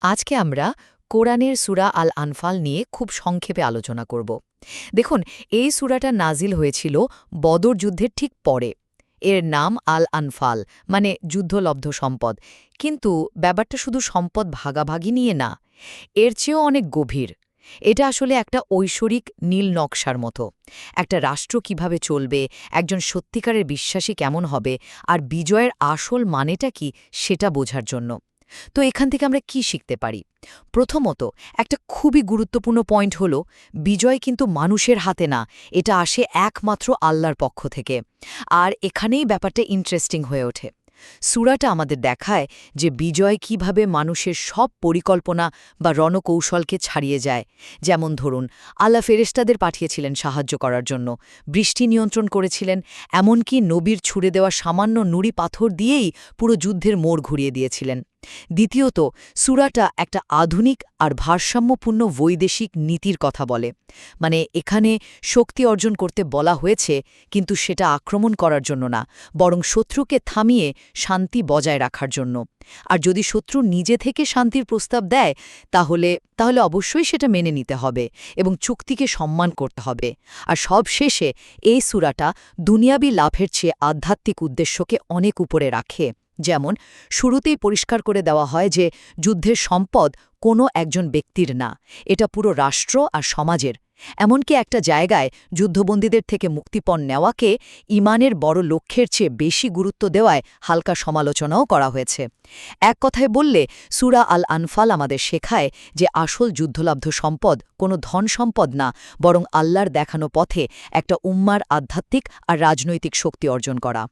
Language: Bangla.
আজকে আমরা কোরআনের সূরা আল আনফাল নিয়ে খুব সংক্ষেপে আলোচনা করব। দেখুন, এই সূরাটা নাজিল হয়েছিল বদর যুদ্ধের ঠিক পরে। এর নাম আল আনফাল, মানে যুদ্ধলব্ধ সম্পদ। কিন্তু ব্যাপারটা শুধু সম্পদ ভাগাভাগি নিয়ে না, এর চেয়েও অনেক গভীর। এটা আসলে একটা ঐশ্বরিক নীল নকশার মতো। একটা রাষ্ট্র কিভাবে চলবে, একজন সত্যিকারের বিশ্বাসী কেমন হবে, আর বিজয়ের আসল মানেটা কি সেটা বোঝার জন্য। তো এখান থেকে আমরা কি শিখতে পারি? প্রথমত, একটা খুবই গুরুত্বপূর্ণ পয়েন্ট হলো, বিজয় কিন্তু মানুষের হাতে না, এটা আসে একমাত্র আল্লাহর পক্ষ থেকে। আর এখানেই ব্যাপারটা ইন্টারেস্টিং হয়ে ওঠে। সূরাটা আমাদের দেখায় যে বিজয় কিভাবে মানুষের সব পরিকল্পনা বা রণকৌশলকে ছাড়িয়ে যায়। যেমন ধরুন, আল্লাহ ফেরেশতাদের পাঠিয়েছিলেন সাহায্য করার জন্য, বৃষ্টি নিয়ন্ত্রণ করেছিলেন, এমনকি নবীর ছুড়ে দেওয়া সামান্য নুড়ি পাথর দিয়েই পুরো যুদ্ধের মোড় ঘুরিয়ে দিয়েছিলেন। দ্বিতীয়ত, সূরাটা একটা আধুনিক আর ভারসাম্যপূর্ণ বৈদেশিক নীতির কথা বলে। মানে এখানে শক্তি অর্জন করতে বলা হয়েছে, কিন্তু সেটা আক্রমণ করার জন্য না, বরং শত্রুকে থামিয়ে শান্তি বজায় রাখার জন্য। আর যদি শত্রু নিজে থেকে শান্তির প্রস্তাব দেয়, তাহলে তাহলে অবশ্যই সেটা মেনে নিতে হবে এবং চুক্তিকে সম্মান করতে হবে। আর সব শেষে এই সূরাটা দুনিয়াবি লাভের চেয়ে আধ্যাত্মিক উদ্দেশ্যকে অনেক উপরে রাখে। যেমন শুরুতেই পরিষ্কার করে দেওয়া হয় যে যুদ্ধের সম্পদ কোনো একজন ব্যক্তির না, এটা পুরো রাষ্ট্র আর সমাজের। এমনকি একটা জায়গায় যুদ্ধবন্দীদের থেকে মুক্তিপণ নেওয়াকে ইমানের বড় লক্ষ্যের চেয়ে বেশি গুরুত্ব দেওয়ায় হালকা সমালোচনাও করা হয়েছে। এক কথায় বললে, সূরা আল আনফাল আমাদের শেখায় যে আসল যুদ্ধলব্ধ সম্পদ কোনো ধন সম্পদ না, বরং আল্লাহর দেখানো পথে একটা উম্মার আধ্যাত্মিক আর রাজনৈতিক শক্তি অর্জন করা।